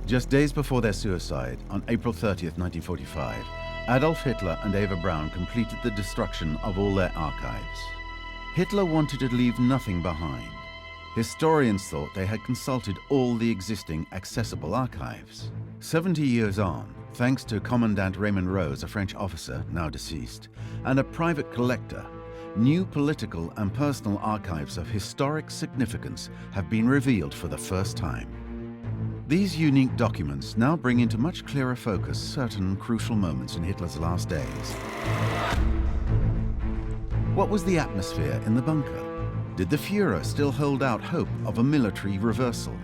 Just days before their suicide, on April 30th, 1945, Adolf Hitler and Eva Braun completed the destruction of all their archives. Hitler wanted to leave nothing behind. Historians thought they had consulted all the existing accessible archives. 70 years on, thanks to Commandant Raymond Rose, a French officer, now deceased, and a private collector, new political and personal archives of historic significance have been revealed for the first time. These unique documents now bring into much clearer focus certain crucial moments in Hitler's last days. What was the atmosphere in the bunker? Did the Führer still hold out hope of a military reversal?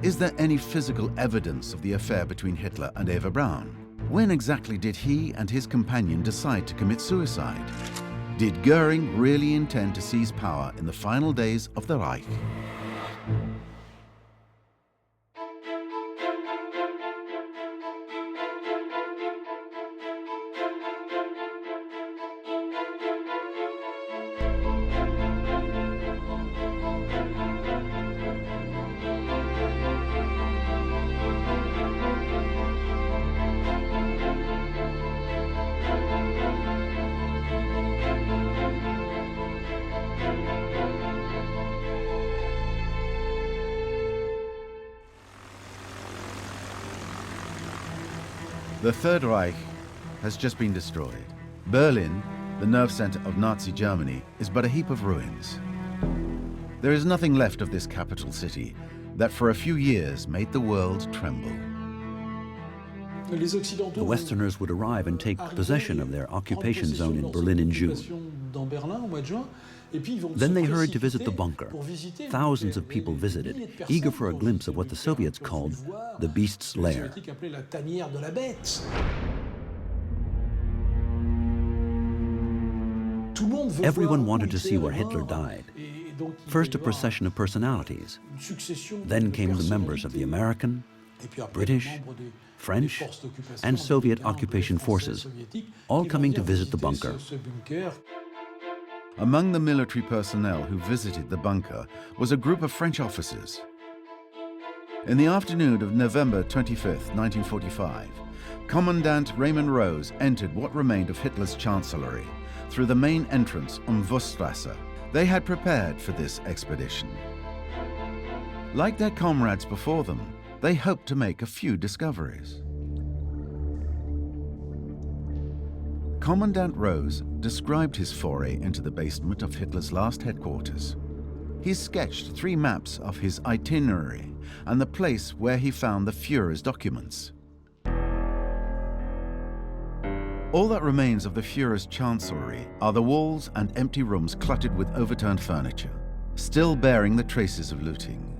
Is there any physical evidence of the affair between Hitler and Eva Braun? When exactly did he and his companion decide to commit suicide? Did Goering really intend to seize power in the final days of the Reich? The Third Reich has just been destroyed. Berlin, the nerve center of Nazi Germany, is but a heap of ruins. There is nothing left of this capital city that for a few years made the world tremble. The Westerners would arrive and take possession of their occupation zone in Berlin in June. Then they hurried to visit the bunker. Thousands of people visited, eager for a glimpse of what the Soviets called the beast's lair. Everyone wanted to see where Hitler died. First a procession of personalities. Then came the members of the American, British, French, and Soviet occupation forces, all coming to visit the bunker. Among the military personnel who visited the bunker was a group of French officers. In the afternoon of November 25th, 1945, Commandant Raymond Rose entered what remained of Hitler's chancellery through the main entrance on Vossstrasse. They had prepared for this expedition. Like their comrades before them, they hoped to make a few discoveries. Commandant Rose described his foray into the basement of Hitler's last headquarters. He sketched 3 maps of his itinerary and the place where he found the Führer's documents. All that remains of the Führer's chancellery are the walls and empty rooms cluttered with overturned furniture, still bearing the traces of looting.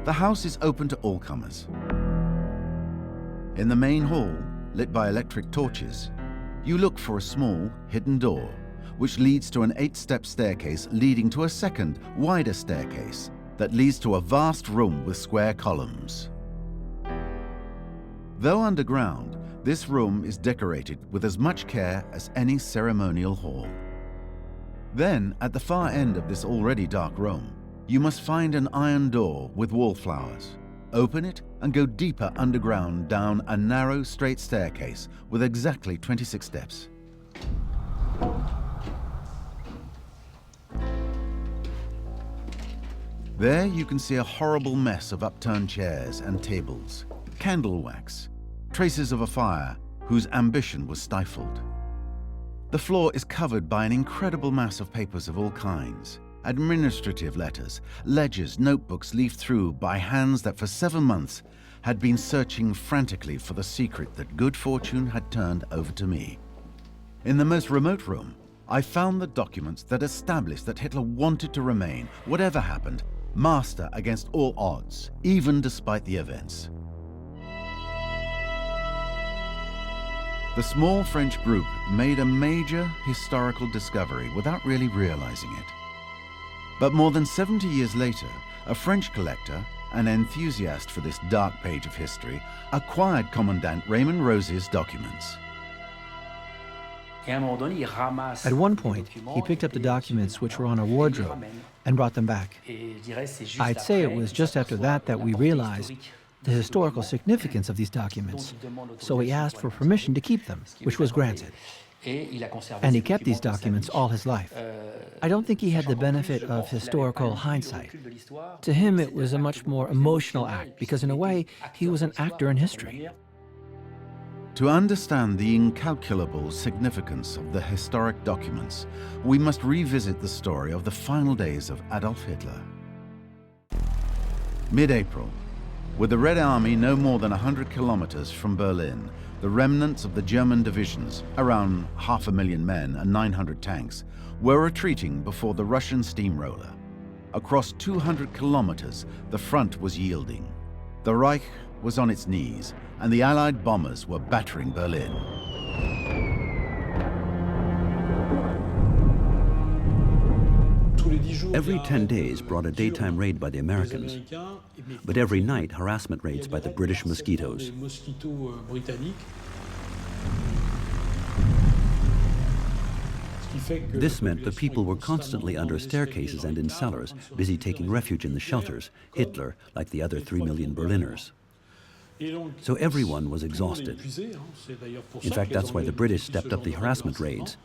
The house is open to all comers. In the main hall, lit by electric torches, you look for a small, hidden door, which leads to an 8-step staircase leading to a second, wider staircase that leads to a vast room with square columns. Though underground, this room is decorated with as much care as any ceremonial hall. Then, at the far end of this already dark room, you must find an iron door with wallflowers. Open it and go deeper underground down a narrow, straight staircase with exactly 26 steps. There you can see a horrible mess of upturned chairs and tables, candle wax, traces of a fire whose ambition was stifled. The floor is covered by an incredible mass of papers of all kinds. Administrative letters, ledgers, notebooks leafed through by hands that for 7 months had been searching frantically for the secret that good fortune had turned over to me. In the most remote room, I found the documents that established that Hitler wanted to remain, whatever happened, master against all odds, even despite the events. The small French group made a major historical discovery without really realizing it. But more than 70 years later, a French collector, an enthusiast for this dark page of history, acquired Commandant Raymond Rose's documents. At one point, he picked up the documents which were on a wardrobe and brought them back. I'd say it was just after that we realized the historical significance of these documents, so he asked for permission to keep them, which was granted. And he kept these documents all his life. I don't think he had the benefit of historical hindsight. To him, it was a much more emotional act, because in a way, he was an actor in history. To understand the incalculable significance of the historic documents, we must revisit the story of the final days of Adolf Hitler. Mid-April, with the Red Army no more than 100 kilometers from Berlin, the remnants of the German divisions, around 500,000 men and 900 tanks, were retreating before the Russian steamroller. Across 200 kilometers, the front was yielding. The Reich was on its knees, and the Allied bombers were battering Berlin. Every 10 days brought a daytime raid by the Americans, but every night harassment raids by the British mosquitoes. This meant the people were constantly under staircases and in cellars, busy taking refuge in the shelters, Hitler like the other 3 million Berliners. So everyone was exhausted. In fact, that's why the British stepped up the harassment raids.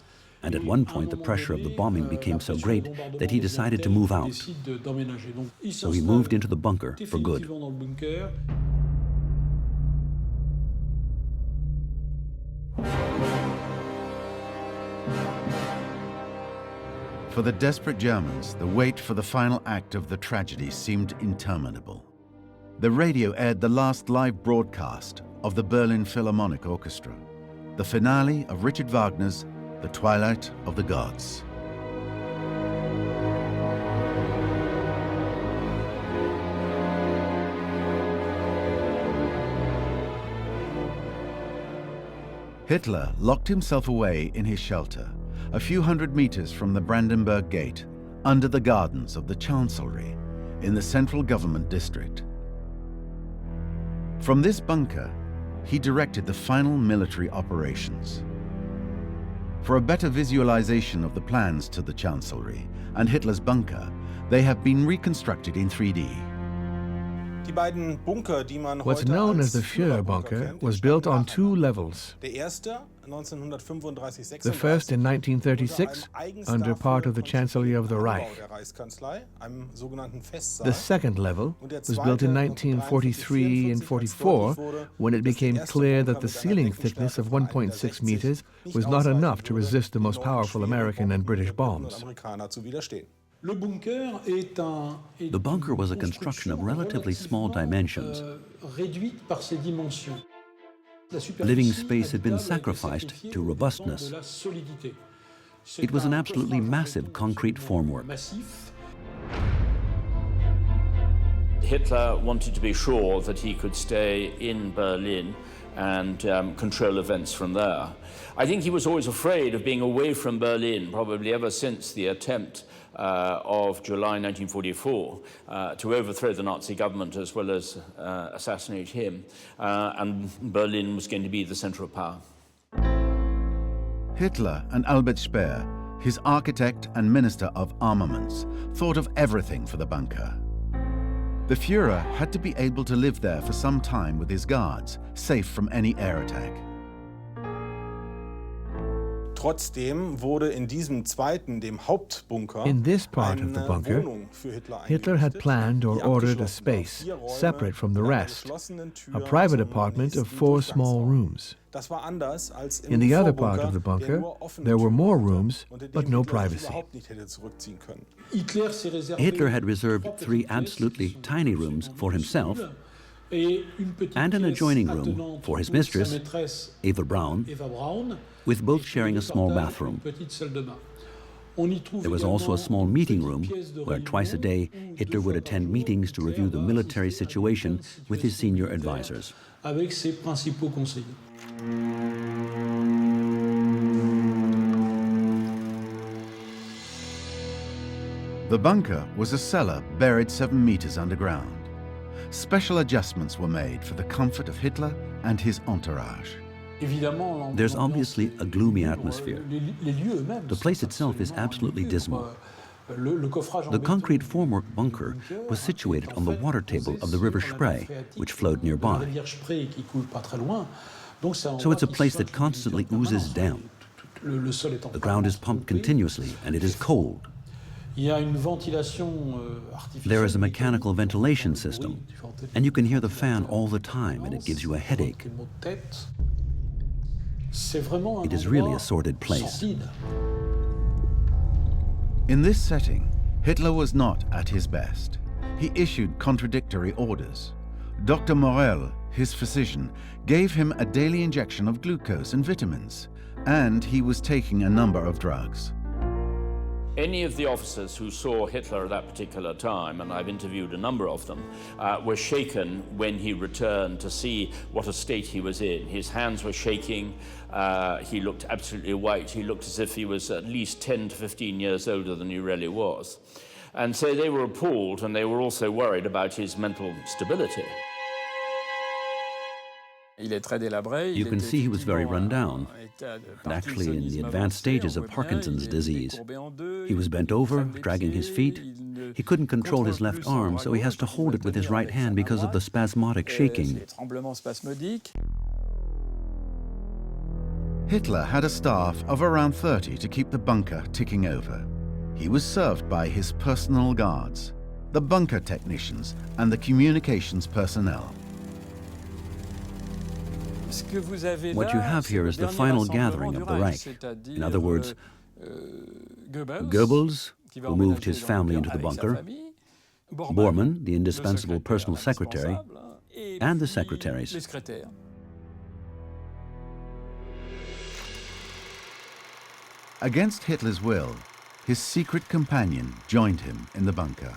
And at one point, the pressure of the bombing became so great that he decided to move out. So he moved into the bunker for good. For the desperate Germans, the wait for the final act of the tragedy seemed interminable. The radio aired the last live broadcast of the Berlin Philharmonic Orchestra, the finale of Richard Wagner's The Twilight of the Gods. Hitler locked himself away in his shelter, a few hundred meters from the Brandenburg Gate, under the gardens of the Chancellery, in the central government district. From this bunker, he directed the final military operations. For a better visualization of the plans to the Chancellery and Hitler's bunker, they have been reconstructed in 3D. What's known as the Führer bunker was built on 2 levels. The first in 1936, under part of the Chancellery of the Reich. The second level was built in 1943 and 44, when it became clear that the ceiling thickness of 1.6 meters was not enough to resist the most powerful American and British bombs. The bunker was a construction of relatively small dimensions. Living space had been sacrificed to robustness. It was an absolutely massive concrete formwork. Hitler wanted to be sure that he could stay in Berlin and control events from there. I think he was always afraid of being away from Berlin, probably ever since the attempt of July 1944 to overthrow the Nazi government as well as assassinate him, and Berlin was going to be the center of power. Hitler and Albert Speer, his architect and minister of armaments, thought of everything for the bunker. The Führer had to be able to live there for some time with his guards, safe from any air attack. In this part of the bunker, Hitler had planned or ordered a space separate from the rest, a private apartment of 4 small rooms. In the other part of the bunker, there were more rooms, but no privacy. Hitler had reserved 3 absolutely tiny rooms for himself and an adjoining room for his mistress, Eva Braun, with both sharing a small bathroom. There was also a small meeting room where twice a day Hitler would attend meetings to review the military situation with his senior advisors. The bunker was a cellar buried 7 meters underground. Special adjustments were made for the comfort of Hitler and his entourage. There's obviously a gloomy atmosphere. The place itself is absolutely dismal. The concrete formwork bunker was situated on the water table of the river Spree, which flowed nearby. So it's a place that constantly oozes damp. The ground is pumped continuously, and it is cold. There is a mechanical ventilation system, and you can hear the fan all the time, and it gives you a headache. It is really a sordid place. In this setting, Hitler was not at his best. He issued contradictory orders. Dr. Morel, his physician, gave him a daily injection of glucose and vitamins, and he was taking a number of drugs. Any of the officers who saw Hitler at that particular time, and I've interviewed a number of them, were shaken when he returned to see what a state he was in. His hands were shaking, he looked absolutely white, he looked as if he was at least 10 to 15 years older than he really was. And so they were appalled, and they were also worried about his mental stability. You can see he was very run down, and actually in the advanced stages of Parkinson's disease. He was bent over, dragging his feet. He couldn't control his left arm, so he has to hold it with his right hand because of the spasmodic shaking. Hitler had a staff of around 30 to keep the bunker ticking over. He was served by his personal guards, the bunker technicians, and the communications personnel. What you have here is the final gathering of the Reich. In other words, Goebbels, who moved his family into the bunker, Bormann, the indispensable personal secretary, and the secretaries. Against Hitler's will, his secret companion joined him in the bunker.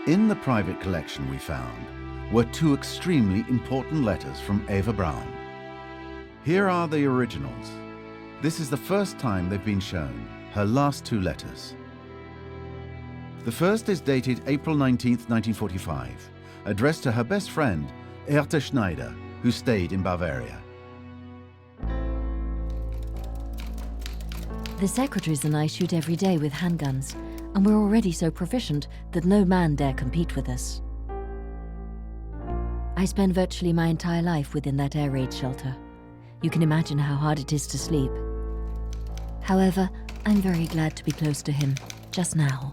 In the private collection we found were two extremely important letters from Eva Braun. Here are the originals. This is the first time they've been shown, her last two letters. The first is dated April 19th, 1945, addressed to her best friend, Hertha Schneider, who stayed in Bavaria. The secretaries and I shoot every day with handguns, and we're already so proficient that no man dare compete with us. I spend virtually my entire life within that air raid shelter. You can imagine how hard it is to sleep. However, I'm very glad to be close to him, just now.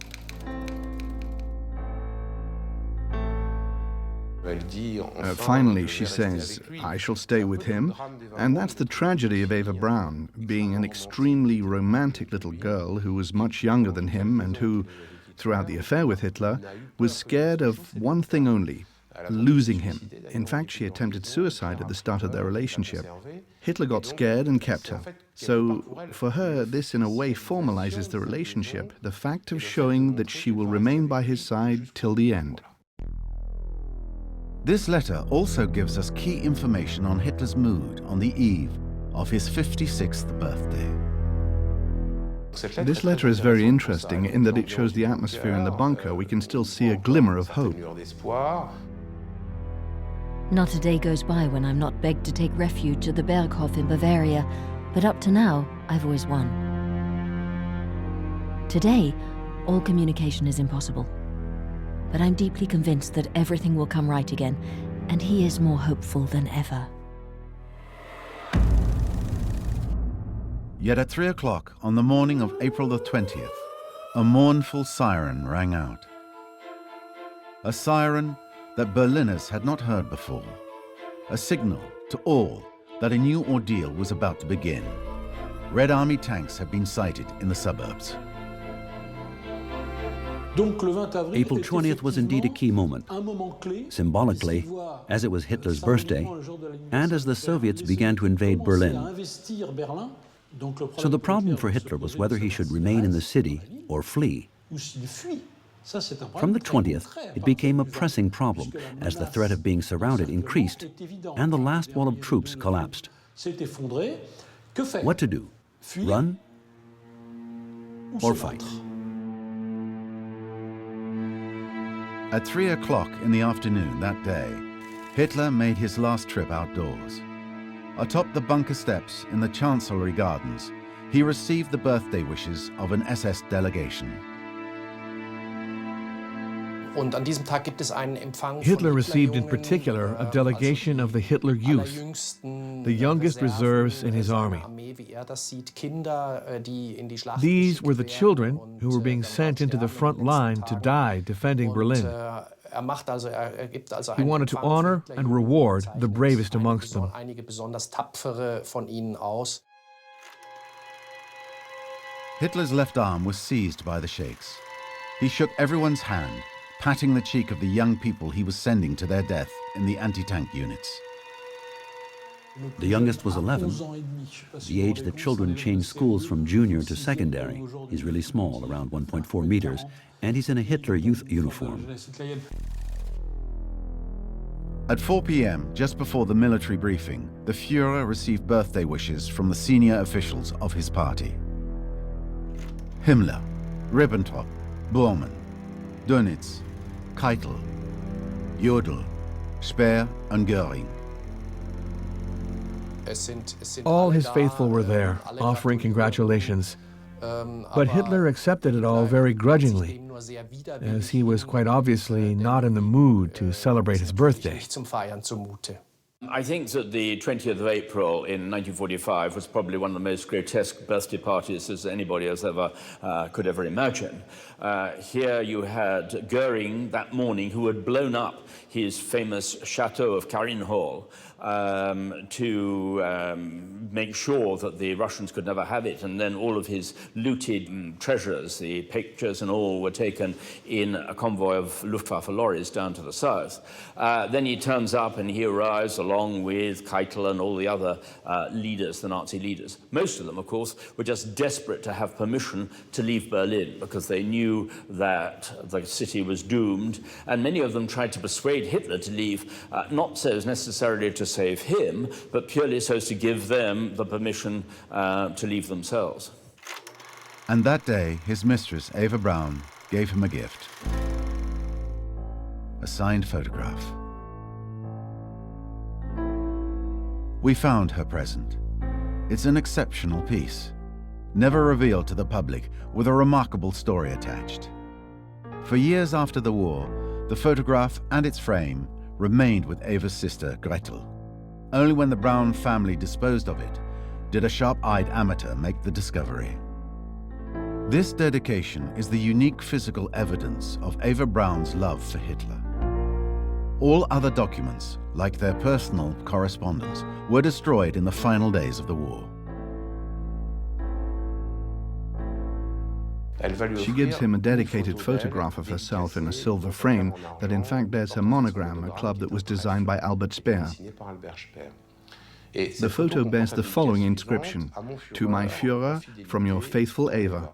Finally, she says, I shall stay with him. And that's the tragedy of Eva Braun, being an extremely romantic little girl who was much younger than him and who, throughout the affair with Hitler, was scared of one thing only, losing him. In fact, she attempted suicide at the start of their relationship. Hitler got scared and kept her. So, for her, this in a way formalizes the relationship, the fact of showing that she will remain by his side till the end. This letter also gives us key information on Hitler's mood on the eve of his 56th birthday. This letter is very interesting in that it shows the atmosphere in the bunker. We can still see a glimmer of hope. Not a day goes by when I'm not begged to take refuge at the Berghof in Bavaria, but up to now, I've always won. Today, all communication is impossible. But I'm deeply convinced that everything will come right again, and he is more hopeful than ever. Yet at 3 o'clock on the morning of April the 20th, a mournful siren rang out. A siren that Berliners had not heard before. A signal to all that a new ordeal was about to begin. Red Army tanks had been sighted in the suburbs. April 20th was indeed a key moment, symbolically, as it was Hitler's birthday, and as the Soviets began to invade Berlin. So the problem for Hitler was whether he should remain in the city or flee. From the 20th, it became a pressing problem as the threat of being surrounded increased and the last wall of troops collapsed. What to do? Run or fight? At 3 o'clock in the afternoon that day, Hitler made his last trip outdoors. Atop the bunker steps in the Chancellery Gardens, he received the birthday wishes of an SS delegation. Hitler received in particular a delegation of the Hitler Youth, the youngest reserves in his army. These were the children who were being sent into the front line to die defending Berlin. He wanted to honor and reward the bravest amongst them. Hitler's left arm was seized by the sheikhs. He shook everyone's hand, patting the cheek of the young people he was sending to their death in the anti-tank units. The youngest was 11, the age that children change schools from junior to secondary. He's really small, around 1.4 meters, and he's in a Hitler Youth uniform. At 4 p.m., just before the military briefing, the Führer received birthday wishes from the senior officials of his party. Himmler, Ribbentrop, Bormann, Dönitz, Keitel, Jodl, Speer and Göring. All his faithful were there, offering congratulations. But Hitler accepted it all very grudgingly, as he was quite obviously not in the mood to celebrate his birthday. I think that the 20th of April in 1945 was probably one of the most grotesque birthday parties as anybody could ever imagine. Here you had Göring that morning, who had blown up his famous chateau of Marienhall to make sure that the Russians could never have it, and then all of his looted treasures, the pictures and all, were taken in a convoy of Luftwaffe lorries down to the south. Then he turns up and he arrives along with Keitel and all the other leaders, the Nazi leaders. Most of them, of course, were just desperate to have permission to leave Berlin because they knew that the city was doomed, and many of them tried to persuade Hitler to leave, not so as necessarily to save him, but purely so as to give them the permission to leave themselves. And that day, his mistress, Eva Braun, gave him a gift. A signed photograph. We found her present. It's an exceptional piece, never revealed to the public, with a remarkable story attached. For years after the war, the photograph and its frame remained with Eva's sister, Gretel. Only when the Braun family disposed of it did a sharp-eyed amateur make the discovery. This dedication is the unique physical evidence of Eva Braun's love for Hitler. All other documents, like their personal correspondence, were destroyed in the final days of the war. She gives him a dedicated photograph of herself in a silver frame that in fact bears her monogram, a club that was designed by Albert Speer. The photo bears the following inscription: "To my Führer, from your faithful Eva."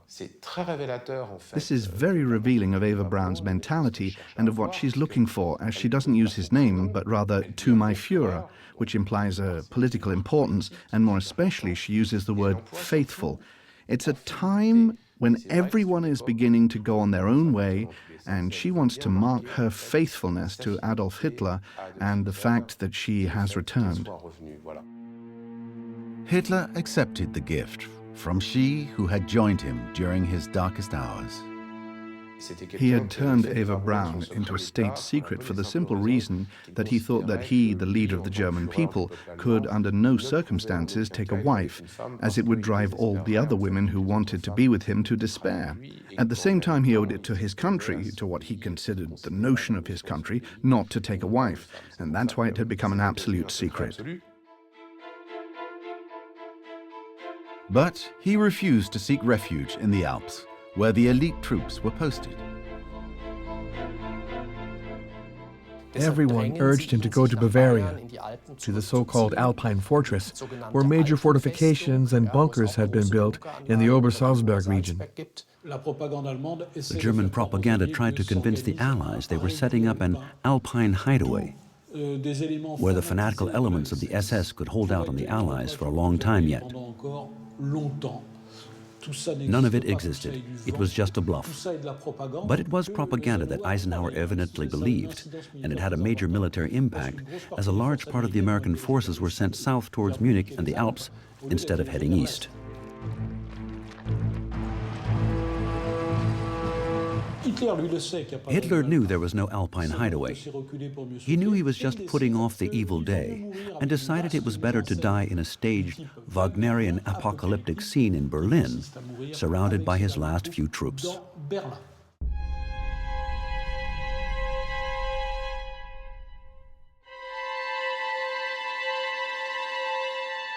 This is very revealing of Eva Braun's mentality and of what she's looking for, as she doesn't use his name, but rather "to my Führer," which implies a political importance, and more especially she uses the word faithful. It's a time when everyone is beginning to go on their own way, and she wants to mark her faithfulness to Adolf Hitler and the fact that she has returned. Hitler accepted the gift from she who had joined him during his darkest hours. He had turned Eva Braun into a state secret for the simple reason that he thought that he, the leader of the German people, could under no circumstances take a wife, as it would drive all the other women who wanted to be with him to despair. At the same time, he owed it to his country, to what he considered the notion of his country, not to take a wife, and that's why it had become an absolute secret. But he refused to seek refuge in the Alps, where the elite troops were posted. Everyone urged him to go to Bavaria, to the so-called Alpine fortress, where major fortifications and bunkers had been built in the Obersalzberg region. The German propaganda tried to convince the Allies they were setting up an Alpine hideaway, where the fanatical elements of the SS could hold out on the Allies for a long time yet. None of it existed. It was just a bluff. But it was propaganda that Eisenhower evidently believed, and it had a major military impact, as a large part of the American forces were sent south towards Munich and the Alps instead of heading east. Hitler knew there was no Alpine hideaway. He knew he was just putting off the evil day and decided it was better to die in a staged Wagnerian apocalyptic scene in Berlin, surrounded by his last few troops.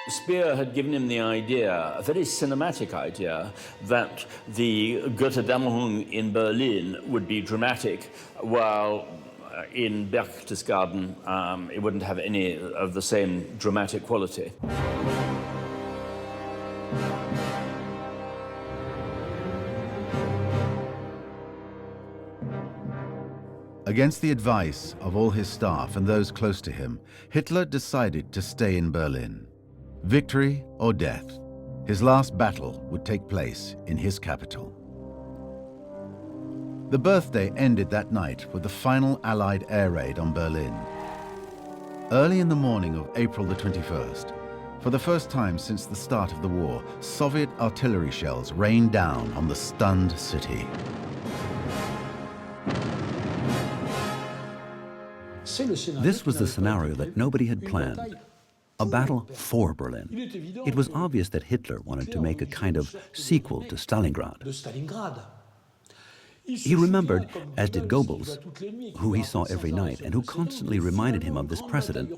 Speer had given him the idea, a very cinematic idea, that the Götterdämmerung in Berlin would be dramatic, while in Berchtesgaden it wouldn't have any of the same dramatic quality. Against the advice of all his staff and those close to him, Hitler decided to stay in Berlin. Victory or death, his last battle would take place in his capital. The birthday ended that night with the final Allied air raid on Berlin. Early in the morning of April the 21st, for the first time since the start of the war, Soviet artillery shells rained down on the stunned city. This was the scenario that nobody had planned. A battle for Berlin. It was obvious that Hitler wanted to make a kind of sequel to Stalingrad. He remembered, as did Goebbels, who he saw every night and who constantly reminded him of this precedent,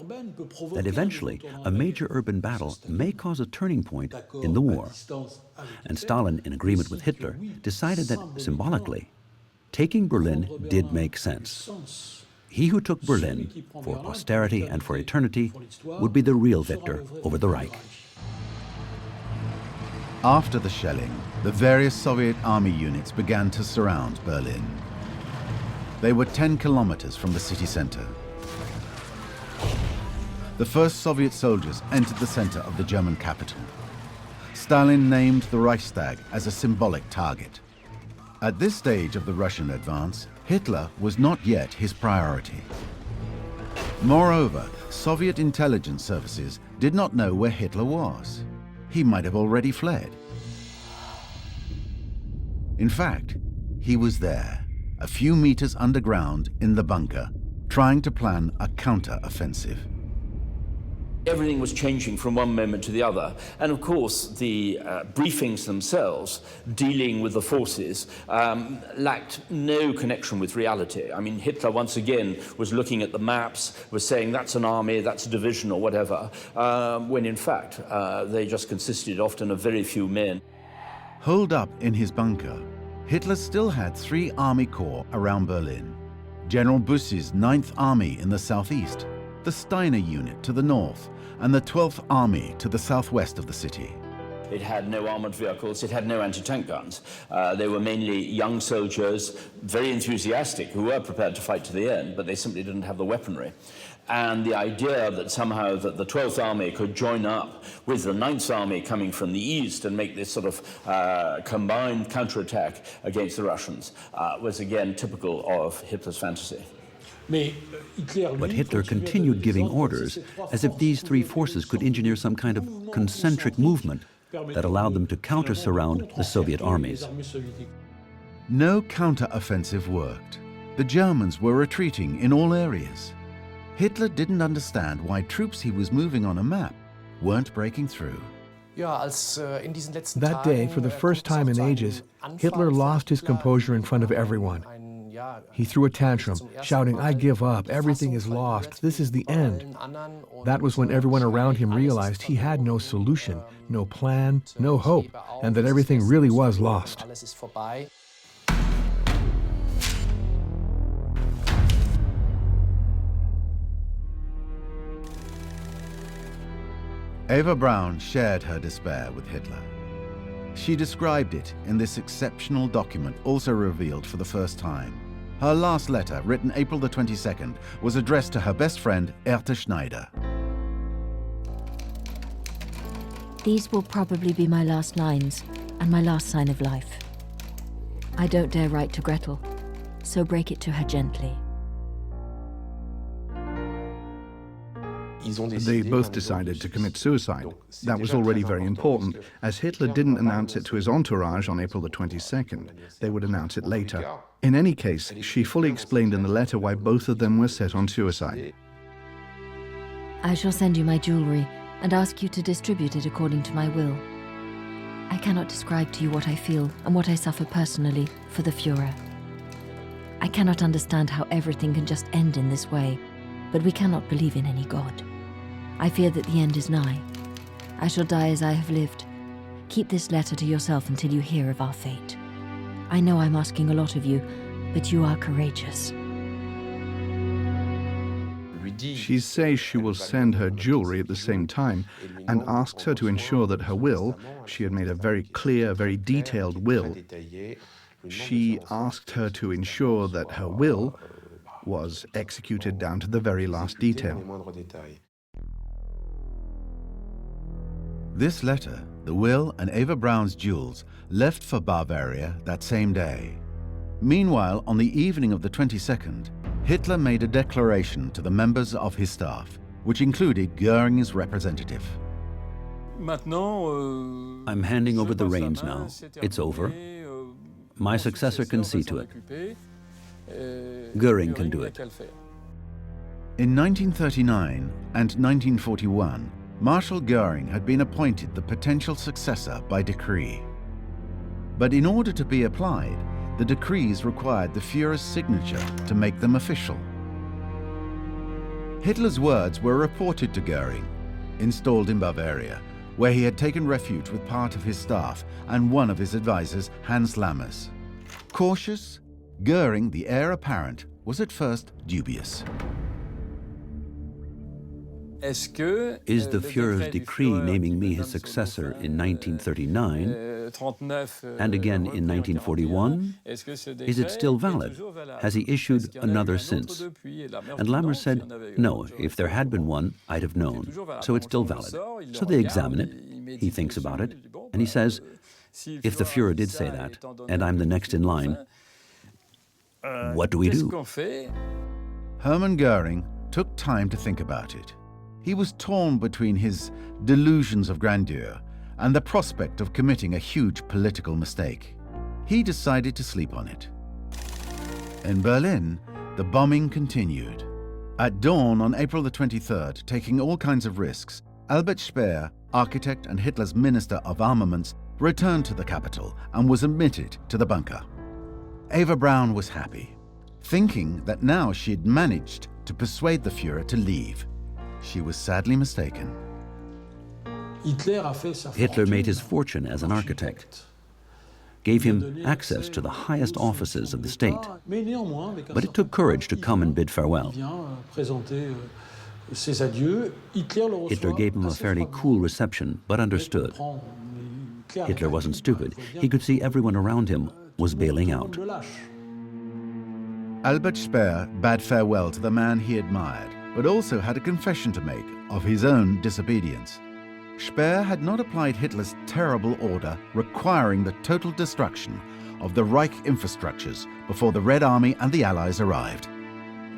that eventually a major urban battle may cause a turning point in the war. And Stalin, in agreement with Hitler, decided that, symbolically, taking Berlin did make sense. He who took Berlin, for posterity and for eternity, would be the real victor over the Reich. After the shelling, the various Soviet army units began to surround Berlin. They were 10 kilometers from the city center. The first Soviet soldiers entered the center of the German capital. Stalin named the Reichstag as a symbolic target. At this stage of the Russian advance, Hitler was not yet his priority. Moreover, Soviet intelligence services did not know where Hitler was. He might have already fled. In fact, he was there, a few meters underground in the bunker, trying to plan a counter-offensive. Everything was changing from one moment to the other. And of course, the briefings themselves, dealing with the forces, lacked no connection with reality. I mean, Hitler, once again, was looking at the maps, was saying that's an army, that's a division, or whatever, when in fact, they just consisted often of very few men. Holed up in his bunker, Hitler still had 3 army corps around Berlin. General Buss's 9th Army in the southeast, the Steiner unit to the north, and the 12th Army to the southwest of the city. It had no armored vehicles, it had no anti-tank guns. They were mainly young soldiers, very enthusiastic, who were prepared to fight to the end, but they simply didn't have the weaponry. And the idea that somehow that the 12th Army could join up with the 9th Army coming from the east and make this sort of combined counterattack against the Russians was again typical of Hitler's fantasy. But Hitler continued giving orders as if these 3 forces could engineer some kind of concentric movement that allowed them to counter-surround the Soviet armies. No counter-offensive worked. The Germans were retreating in all areas. Hitler didn't understand why troops he was moving on a map weren't breaking through. That day, for the first time in ages, Hitler lost his composure in front of everyone. He threw a tantrum, shouting, "I give up, everything is lost, this is the end." That was when everyone around him realized he had no solution, no plan, no hope, and that everything really was lost. Eva Braun shared her despair with Hitler. She described it in this exceptional document, also revealed for the first time. Her last letter, written April the 22nd, was addressed to her best friend, Erta Schneider. These will probably be my last lines. and my last sign of life. I don't dare write to Gretel, so break it to her gently. They both decided to commit suicide. That was already very important, as Hitler didn't announce it to his entourage on April the 22nd. They would announce it later. In any case, she fully explained in the letter why both of them were set on suicide. I shall send you my jewelry and ask you to distribute it according to my will. I cannot describe to you what I feel and what I suffer personally for the Führer. I cannot understand how everything can just end in this way, but we cannot believe in any God. I fear that the end is nigh. I shall die as I have lived. Keep this letter to yourself until you hear of our fate. I know I'm asking a lot of you, but you are courageous. She says she will send her jewelry at the same time and asks her to ensure that her will, she had made a very clear, very detailed will, she asked her to ensure that her will was executed down to the very last detail. This letter, the will and Eva Braun's jewels, left for Bavaria that same day. Meanwhile, on the evening of the 22nd, Hitler made a declaration to the members of his staff, which included Göring's representative. I'm handing over the reins now. It's over. My successor can see to it. Göring can do it. In 1939 and 1941, Marshal Göring had been appointed the potential successor by decree. But in order to be applied, the decrees required the Führer's signature to make them official. Hitler's words were reported to Göring, installed in Bavaria, where he had taken refuge with part of his staff and one of his advisors, Hans Lammers. Cautious, Göring, the heir apparent, was at first dubious. Is the Führer's decree naming me his successor in 1939 and again in 1941, is it still valid? Has he issued another since? And Lammers said, no, if there had been one, I'd have known, so it's still valid. So they examine it, he thinks about it, and he says, if the Führer did say that, and I'm the next in line, what do we do? Hermann Göring took time to think about it. He was torn between his delusions of grandeur and the prospect of committing a huge political mistake. He decided to sleep on it. In Berlin, the bombing continued. At dawn on April the 23rd, taking all kinds of risks, Albert Speer, architect and Hitler's Minister of Armaments, returned to the capital and was admitted to the bunker. Eva Braun was happy, thinking that now she had managed to persuade the Führer to leave. She was sadly mistaken. Hitler made his fortune as an architect, gave him access to the highest offices of the state. But it took courage to come and bid farewell. Hitler gave him a fairly cool reception, but understood. Hitler wasn't stupid. He could see everyone around him was bailing out. Albert Speer bade farewell to the man he admired, but also had a confession to make of his own disobedience. Speer had not applied Hitler's terrible order requiring the total destruction of the Reich infrastructures before the Red Army and the Allies arrived.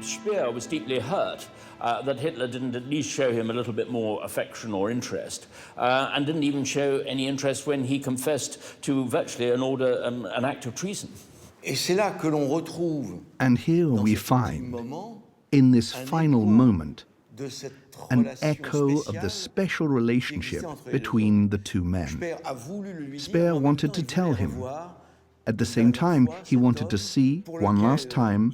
Speer was deeply hurt that Hitler didn't at least show him a little bit more affection or interest, and didn't even show any interest when he confessed to virtually an act of treason. And here we find, in this final moment, an echo of the special relationship between the two men. Speer wanted to tell him. At the same time, he wanted to see, one last time,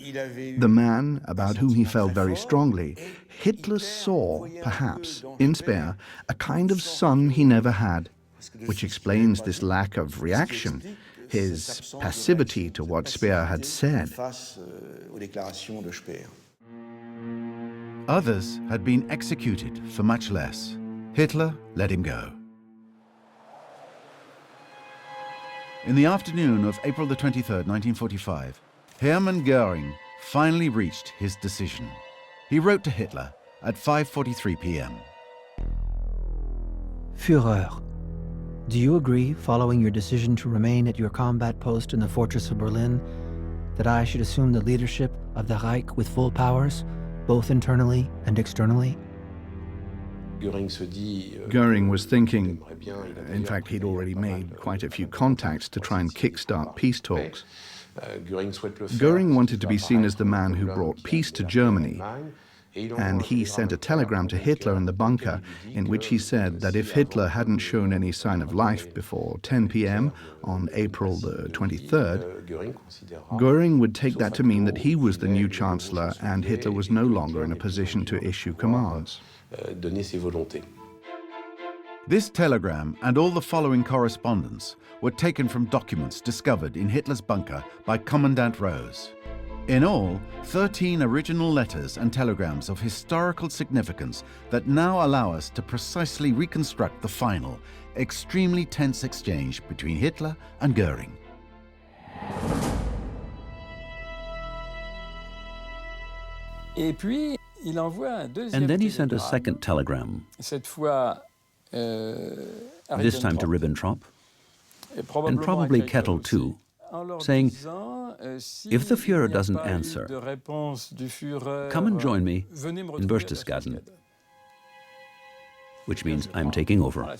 the man about whom he felt very strongly. Hitler saw, perhaps, in Speer, a kind of son he never had, which explains this lack of reaction, his passivity to what Speer had said. Others had been executed for much less. Hitler let him go. In the afternoon of April the 23rd, 1945, Hermann Göring finally reached his decision. He wrote to Hitler at 5:43 p.m. Führer, Do you agree, following your decision to remain at your combat post in the fortress of Berlin, that I should assume the leadership of the Reich with full powers, both internally and externally? Goering was thinking, in fact, he'd already made quite a few contacts to try and kickstart peace talks. Goering wanted to be seen as the man who brought peace to Germany, and he sent a telegram to Hitler in the bunker in which he said that if Hitler hadn't shown any sign of life before 10 p.m. on April the 23rd, Goering would take that to mean that he was the new chancellor and Hitler was no longer in a position to issue commands. This telegram and all the following correspondence were taken from documents discovered in Hitler's bunker by Commandant Rose. In all, 13 original letters and telegrams of historical significance that now allow us to precisely reconstruct the final, extremely tense exchange between Hitler and Goering. And then he sent a second telegram, this time to Ribbentrop, and probably Kettle too, saying, if the Führer doesn't answer, come and join me in Berchtesgaden, which means I'm taking over.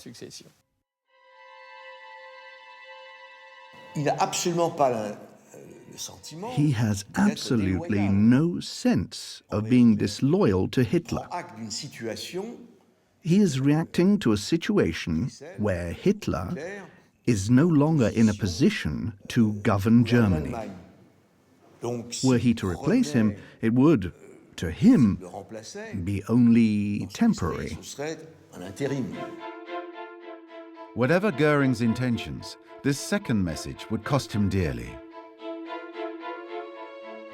He has absolutely no sense of being disloyal to Hitler. He is reacting to a situation where Hitler is no longer in a position to govern Germany. Were he to replace him, it would, to him, be only temporary. Whatever Goering's intentions, this second message would cost him dearly.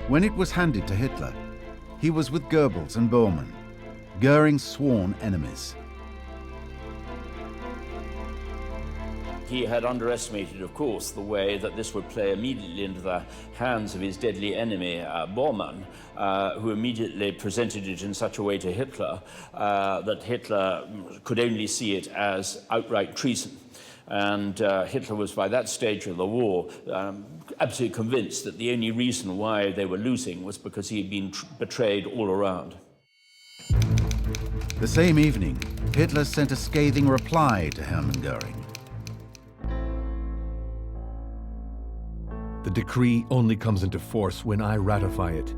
When it was handed to Hitler, he was with Goebbels and Bormann, Goering's sworn enemies. He had underestimated, of course, the way that this would play immediately into the hands of his deadly enemy, Bormann, who immediately presented it in such a way to Hitler that Hitler could only see it as outright treason. And Hitler was, by that stage of the war, absolutely convinced that the only reason why they were losing was because he had been betrayed all around. The same evening, Hitler sent a scathing reply to Hermann Goering. The decree only comes into force when I ratify it.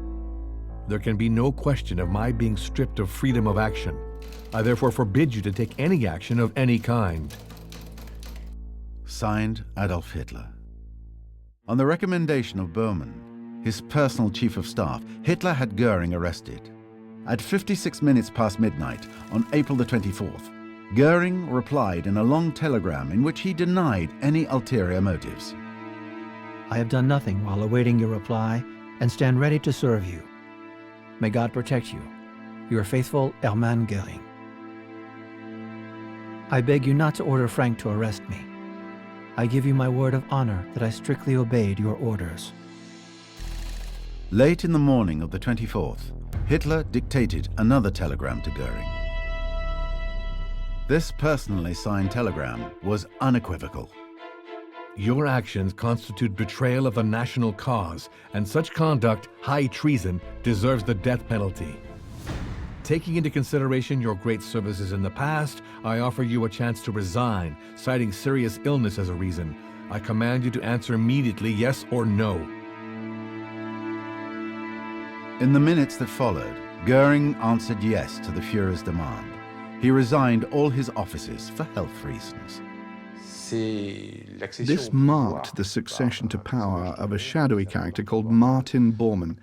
There can be no question of my being stripped of freedom of action. I therefore forbid you to take any action of any kind. Signed, Adolf Hitler. On the recommendation of Bormann, his personal chief of staff, Hitler had Goering arrested. At 56 minutes past midnight on April the 24th, Goering replied in a long telegram in which he denied any ulterior motives. I have done nothing while awaiting your reply and stand ready to serve you. May God protect you. Your faithful Hermann Goering. I beg you not to order Frank to arrest me. I give you my word of honor that I strictly obeyed your orders. Late in the morning of the 24th, Hitler dictated another telegram to Goering. This personally signed telegram was unequivocal. Your actions constitute betrayal of the national cause, and such conduct, high treason, deserves the death penalty. Taking into consideration your great services in the past, I offer you a chance to resign, citing serious illness as a reason. I command you to answer immediately yes or no. In the minutes that followed, Goering answered yes to the Führer's demand. He resigned all his offices for health reasons. This marked the succession to power of a shadowy character called Martin Bormann,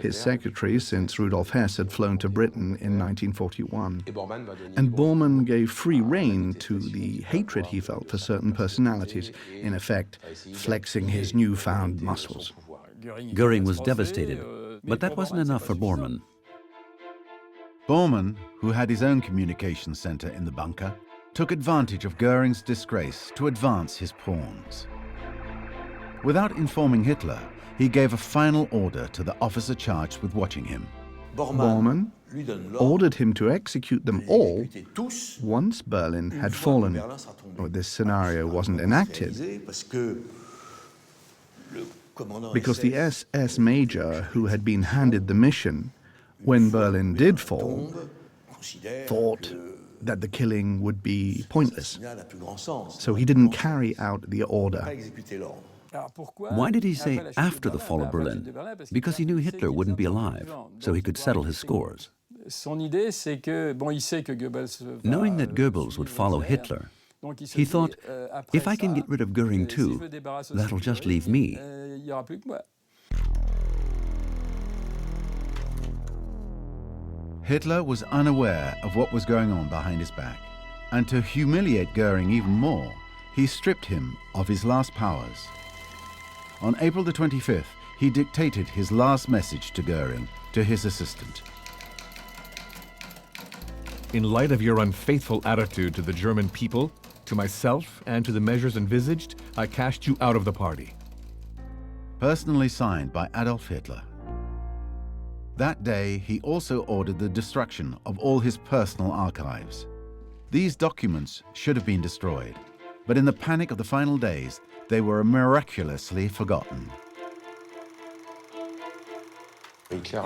his secretary since Rudolf Hess had flown to Britain in 1941. And Bormann gave free rein to the hatred he felt for certain personalities, in effect, flexing his newfound muscles. Goering was devastated, but that wasn't enough for Bormann. Bormann, who had his own communications center in the bunker, took advantage of Goering's disgrace to advance his pawns. Without informing Hitler, he gave a final order to the officer charged with watching him. Bormann ordered him to execute them all once Berlin had fallen. Well, this scenario wasn't enacted because the SS major who had been handed the mission when Berlin did fall thought that the killing would be pointless. So he didn't carry out the order. Why did he say after the fall of Berlin? Because he knew Hitler wouldn't be alive, so he could settle his scores. Knowing that Goebbels would follow Hitler, he thought, if I can get rid of Göring too, that'll just leave me. Hitler was unaware of what was going on behind his back, and to humiliate Göring even more, he stripped him of his last powers. On April the 25th, he dictated his last message to Göring, to his assistant. In light of your unfaithful attitude to the German people, to myself, and to the measures envisaged, I cast you out of the party. Personally signed by Adolf Hitler. That day, he also ordered the destruction of all his personal archives. These documents should have been destroyed, but in the panic of the final days, they were miraculously forgotten.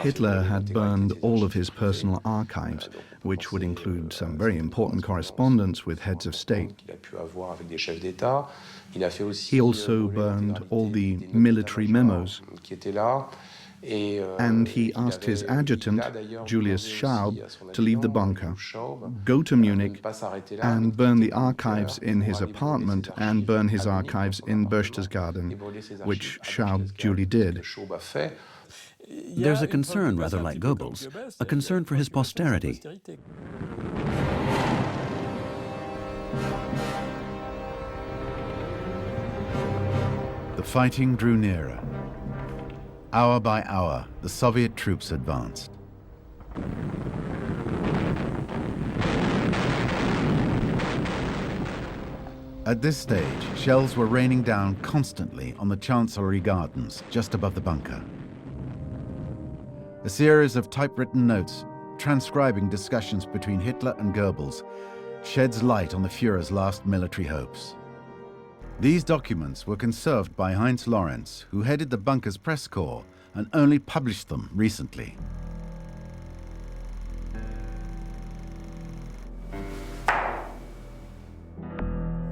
Hitler had burned all of his personal archives, which would include some very important correspondence with heads of state. He also burned all the military memos. And he asked his adjutant, Julius Schaub, to leave the bunker, go to Munich, and burn the archives in his apartment and burn his archives in Berchtesgaden, which Schaub duly did. There's a concern, rather like Goebbels, a concern for his posterity. The fighting drew nearer. Hour by hour, the Soviet troops advanced. At this stage, shells were raining down constantly on the Chancellery Gardens, just above the bunker. A series of typewritten notes transcribing discussions between Hitler and Goebbels sheds light on the Führer's last military hopes. These documents were conserved by Heinz Lorenz, who headed the bunker's press corps and only published them recently.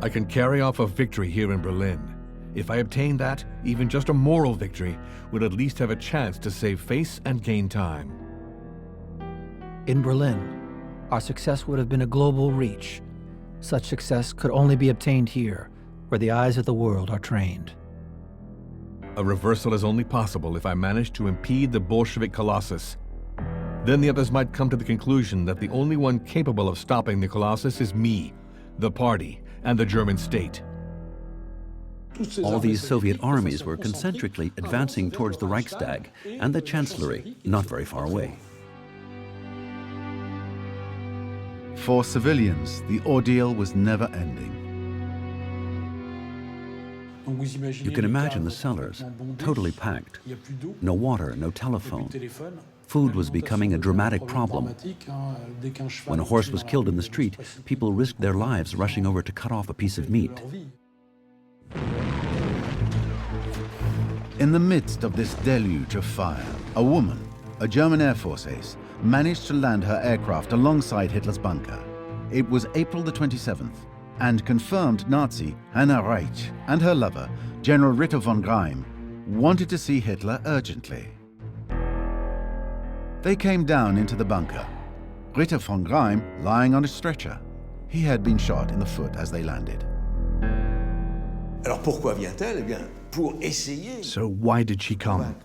I can carry off a victory here in Berlin. If I obtain that, even just a moral victory, we'll at least have a chance to save face and gain time. In Berlin, our success would have been a global reach. Such success could only be obtained here, where the eyes of the world are trained. A reversal is only possible if I manage to impede the Bolshevik Colossus. Then the others might come to the conclusion that the only one capable of stopping the Colossus is me, the party, and the German state. All these Soviet armies were concentrically advancing towards the Reichstag and the Chancellery, not very far away. For civilians, the ordeal was never ending. You can imagine the cellars, totally packed. No water, no telephone. Food was becoming a dramatic problem. When a horse was killed in the street, people risked their lives rushing over to cut off a piece of meat. In the midst of this deluge of fire, a woman, a German Air Force ace, managed to land her aircraft alongside Hitler's bunker. It was April the 27th, and confirmed Nazi Hannah Reich and her lover, General Ritter von Greim, wanted to see Hitler urgently. They came down into the bunker, Ritter von Greim lying on a stretcher. He had been shot in the foot as they landed. So why did she come?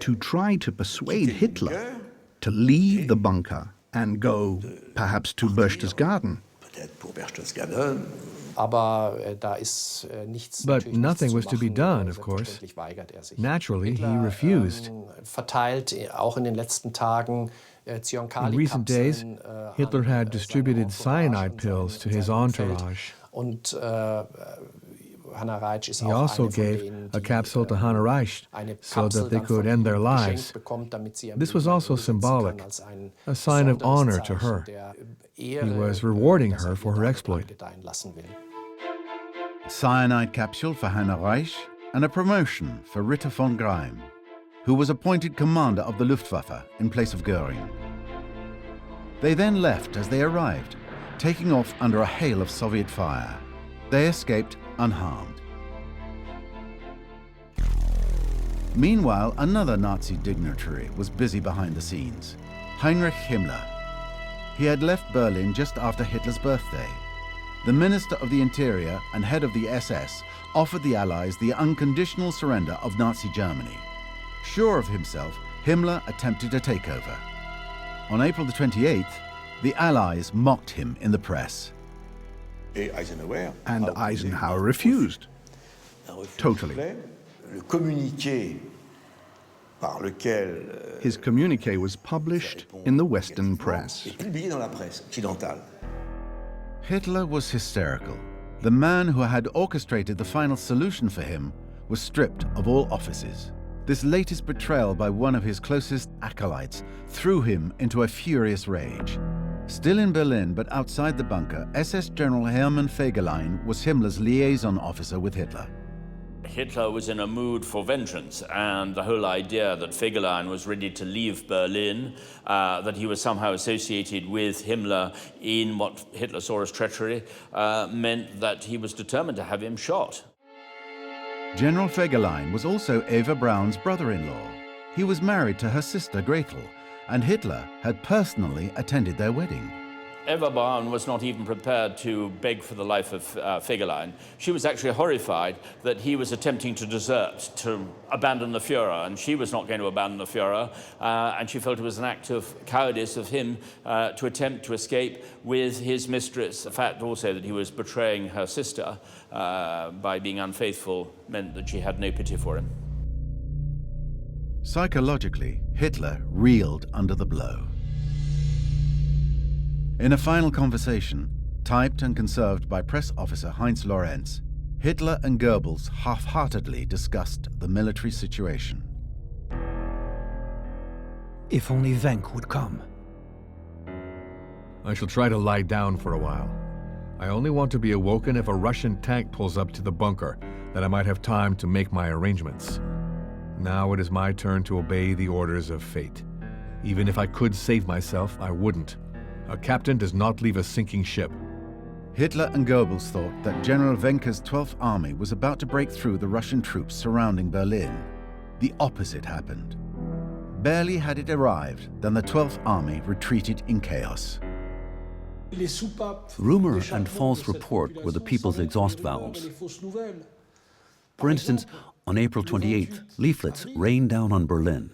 To try to persuade Hitler to leave the bunker and go, perhaps, to Berchtesgaden. But nothing was to be done, of course. Naturally, he refused. In recent days, Hitler had distributed cyanide pills to his entourage. He also gave a capsule to Hannah Reich so that they could end their lives. This was also symbolic, a sign of honor to her. He was rewarding her for her exploit. A cyanide capsule for Hannah Reich and a promotion for Ritter von Greim, who was appointed commander of the Luftwaffe in place of Göring. They then left as they arrived, taking off under a hail of Soviet fire. They escaped unharmed. Meanwhile, another Nazi dignitary was busy behind the scenes, Heinrich Himmler. He had left Berlin just after Hitler's birthday. The Minister of the Interior and head of the SS offered the Allies the unconditional surrender of Nazi Germany. Sure of himself, Himmler attempted a takeover. On April the 28th, the Allies mocked him in the press. And Eisenhower refused. Totally. His communique was published in the Western press. Hitler was hysterical. The man who had orchestrated the final solution for him was stripped of all offices. This latest betrayal by one of his closest acolytes threw him into a furious rage. Still in Berlin, but outside the bunker, SS General Hermann Fegelein was Himmler's liaison officer with Hitler. Hitler was in a mood for vengeance, and the whole idea that Fegelein was ready to leave Berlin, that he was somehow associated with Himmler in what Hitler saw as treachery, meant that he was determined to have him shot. General Fegelein was also Eva Braun's brother-in-law. He was married to her sister Gretel, and Hitler had personally attended their wedding. Eva Braun was not even prepared to beg for the life of Fegelein. She was actually horrified that he was attempting to desert, to abandon the Führer, and she was not going to abandon the Führer, and she felt it was an act of cowardice of him to attempt to escape with his mistress. The fact also that he was betraying her sister by being unfaithful meant that she had no pity for him. Psychologically, Hitler reeled under the blow. In a final conversation, typed and conserved by press officer Heinz Lorenz, Hitler and Goebbels half-heartedly discussed the military situation. If only Wenck would come. I shall try to lie down for a while. I only want to be awoken if a Russian tank pulls up to the bunker, that I might have time to make my arrangements. Now it is my turn to obey the orders of fate. Even if I could save myself, I wouldn't. A captain does not leave a sinking ship. Hitler and Goebbels thought that General Wenck's 12th Army was about to break through the Russian troops surrounding Berlin. The opposite happened. Barely had it arrived than the 12th Army retreated in chaos. Rumor and false report were the people's exhaust valves. For instance, on April 28th, leaflets rained down on Berlin,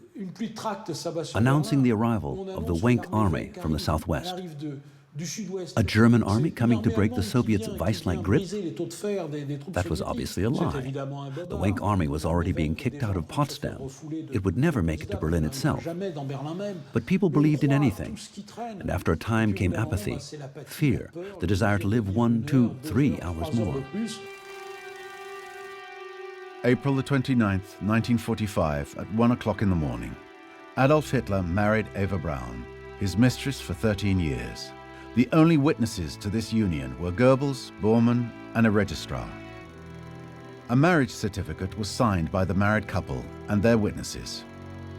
announcing the arrival of the Wenck army from the southwest. A German army coming to break the Soviets' vice-like grip? That was obviously a lie. The Wenck army was already being kicked out of Potsdam. It would never make it to Berlin itself. But people believed in anything. And after a time came apathy, fear, the desire to live 1, 2, 3 hours more. April the 29th, 1945, at 1 o'clock in the morning, Adolf Hitler married Eva Braun, his mistress for 13 years. The only witnesses to this union were Goebbels, Bormann, and a registrar. A marriage certificate was signed by the married couple and their witnesses.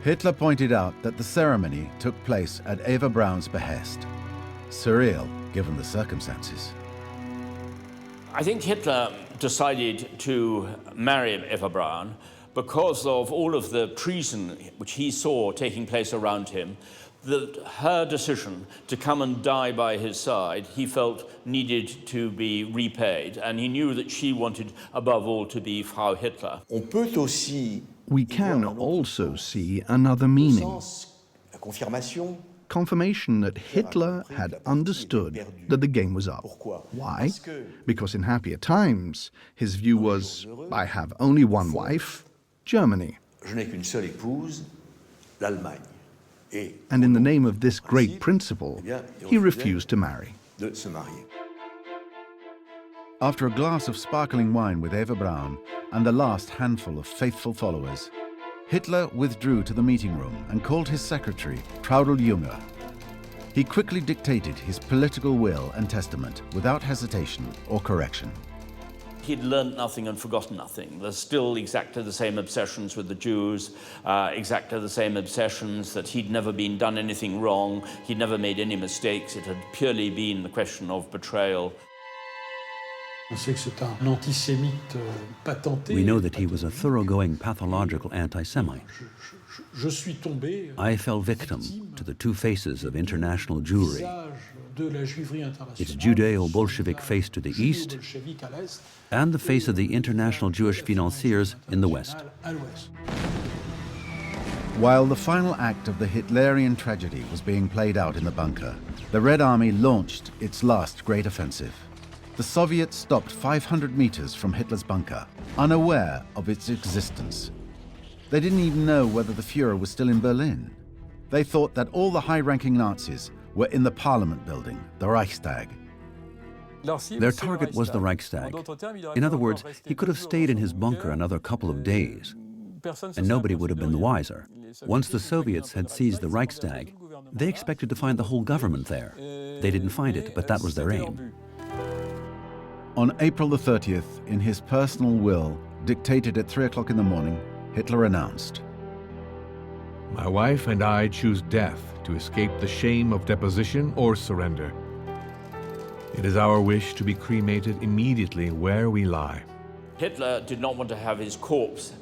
Hitler pointed out that the ceremony took place at Eva Braun's behest. Surreal, given the circumstances. I think Hitler decided to marry Eva Braun because of all of the treason which he saw taking place around him, that her decision to come and die by his side, he felt needed to be repaid, and he knew that she wanted, above all, to be Frau Hitler. We can also see another meaning. Confirmation that Hitler had understood that the game was up. Why? Because in happier times, his view was, I have only one wife, Germany. And in the name of this great principle, he refused to marry. After a glass of sparkling wine with Eva Braun and the last handful of faithful followers, Hitler withdrew to the meeting room and called his secretary, Traudl Junge. He quickly dictated his political will and testament without hesitation or correction. He'd learned nothing and forgotten nothing. There's still exactly the same obsessions with the Jews, exactly the same obsessions that he'd never done anything wrong, he'd never made any mistakes, it had purely been the question of betrayal. We know that he was a thoroughgoing pathological anti-Semite. I fell victim to the two faces of international Jewry. Its Judeo-Bolshevik face to the east and the face of the international Jewish financiers in the west. While the final act of the Hitlerian tragedy was being played out in the bunker, the Red Army launched its last great offensive. The Soviets stopped 500 meters from Hitler's bunker, unaware of its existence. They didn't even know whether the Führer was still in Berlin. They thought that all the high-ranking Nazis were in the Parliament building, the Reichstag. Their target was the Reichstag. In other words, he could have stayed in his bunker another couple of days, and nobody would have been the wiser. Once the Soviets had seized the Reichstag, they expected to find the whole government there. They didn't find it, but that was their aim. On April the 30th, in his personal will, dictated at 3 o'clock in the morning, Hitler announced, "My wife and I choose death to escape the shame of deposition or surrender. It is our wish to be cremated immediately where we lie." Hitler did not want to have his corpse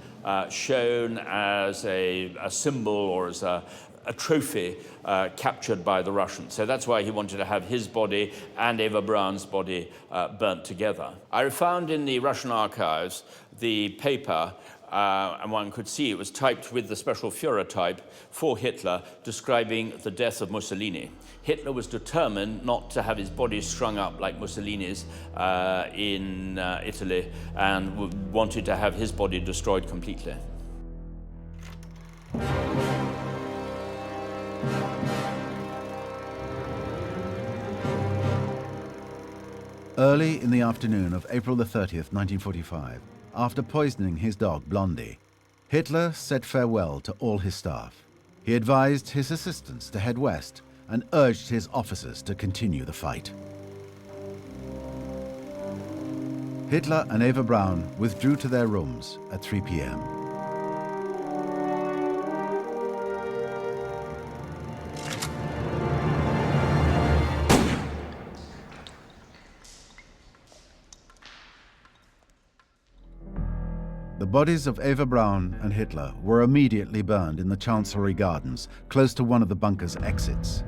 shown as a symbol or as a trophy captured by the Russians. So that's why he wanted to have his body and Eva Braun's body burnt together. I found in the Russian archives the paper, and one could see it was typed with the special Führer type for Hitler, describing the death of Mussolini. Hitler was determined not to have his body strung up like Mussolini's in Italy, and wanted to have his body destroyed completely. Early in the afternoon of April the 30th, 1945, after poisoning his dog Blondie, Hitler said farewell to all his staff. He advised his assistants to head west and urged his officers to continue the fight. Hitler and Eva Braun withdrew to their rooms at 3 p.m. The bodies of Eva Braun and Hitler were immediately burned in the Chancellery Gardens, close to one of the bunker's exits.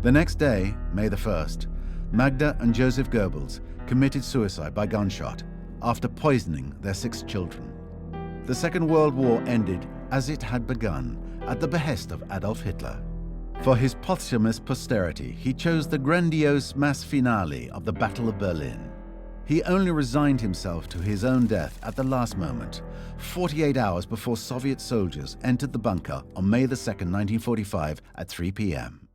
The next day, May the 1st, Magda and Joseph Goebbels committed suicide by gunshot after poisoning their 6 children. The Second World War ended as it had begun, at the behest of Adolf Hitler. For his posthumous posterity, he chose the grandiose mass finale of the Battle of Berlin. He only resigned himself to his own death at the last moment, 48 hours before Soviet soldiers entered the bunker on May the 2nd, 1945 at 3 p.m.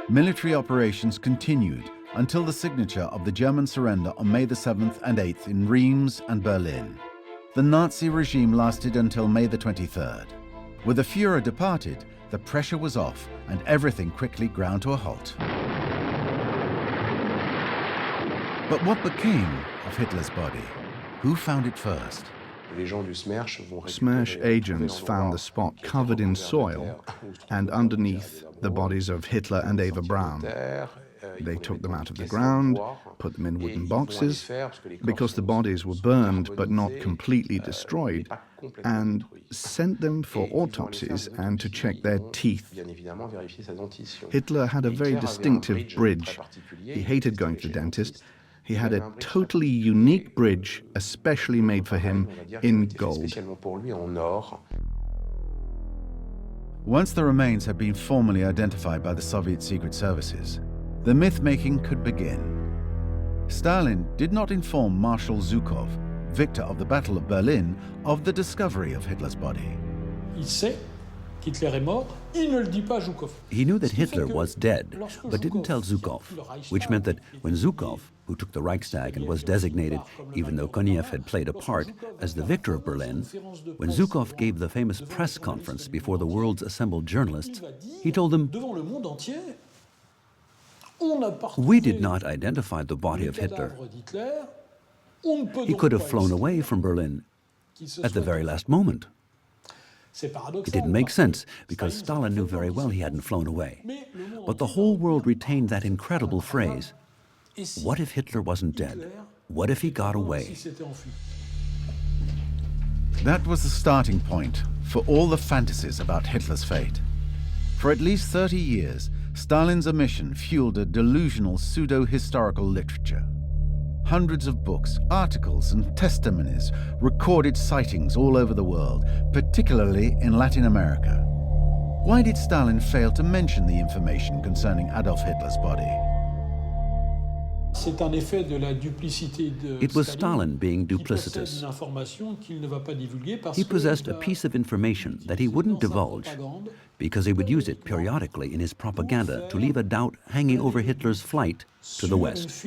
Military operations continued until the signature of the German surrender on May the 7th and 8th in Reims and Berlin. The Nazi regime lasted until May the 23rd. With the Führer departed, the pressure was off and everything quickly ground to a halt. But what became of Hitler's body? Who found it first? Smersh agents found the spot covered in soil and underneath the bodies of Hitler and Eva Braun. They took them out of the ground, put them in wooden boxes, because the bodies were burned but not completely destroyed, and sent them for autopsies and to check their teeth. Hitler had a very distinctive bridge. He hated going to the dentist. He had a totally unique bridge, especially made for him, in gold. Once the remains had been formally identified by the Soviet secret services, the myth-making could begin. Stalin did not inform Marshal Zhukov, victor of the Battle of Berlin, of the discovery of Hitler's body. He knew that Hitler was dead, but didn't tell Zhukov, which meant that when Zhukov, who took the Reichstag and was designated, even though Konev had played a part, as the victor of Berlin, when Zhukov gave the famous press conference before the world's assembled journalists, he told them, "We did not identify the body of Hitler. He could have flown away from Berlin at the very last moment." It didn't make sense, because Stalin knew very well he hadn't flown away. But the whole world retained that incredible phrase, "What if Hitler wasn't dead? What if he got away?" That was the starting point for all the fantasies about Hitler's fate. For at least 30 years, Stalin's omission fueled a delusional pseudo-historical literature. Hundreds of books, articles, and testimonies recorded sightings all over the world, particularly in Latin America. Why did Stalin fail to mention the information concerning Adolf Hitler's body? It was Stalin being duplicitous. He possessed a piece of information that he wouldn't divulge because he would use it periodically in his propaganda to leave a doubt hanging over Hitler's flight to the West.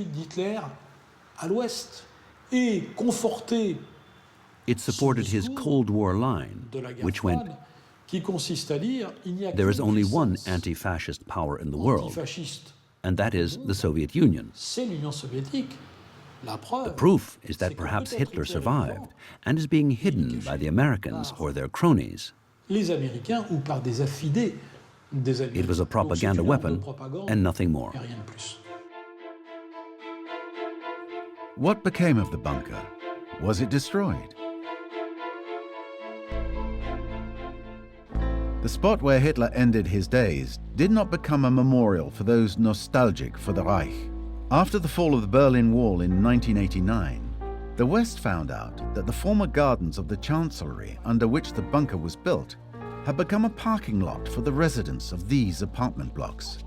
It supported his Cold War line, which went, "There is only one anti-fascist power in the world, and that is the Soviet Union. The proof is that perhaps Hitler survived and is being hidden by the Americans or their cronies." It was a propaganda weapon and nothing more. What became of the bunker? Was it destroyed? The spot where Hitler ended his days did not become a memorial for those nostalgic for the Reich. After the fall of the Berlin Wall in 1989, the West found out that the former gardens of the Chancellery under which the bunker was built had become a parking lot for the residents of these apartment blocks.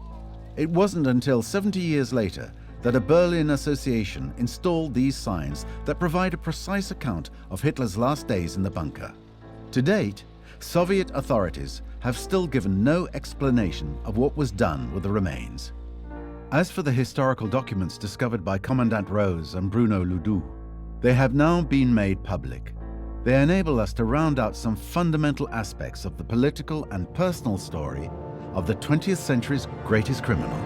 It wasn't until 70 years later that a Berlin association installed these signs that provide a precise account of Hitler's last days in the bunker. To date, Soviet authorities have still given no explanation of what was done with the remains. As for the historical documents discovered by Commandant Rose and Bruno Ludu, they have now been made public. They enable us to round out some fundamental aspects of the political and personal story of the 20th century's greatest criminal.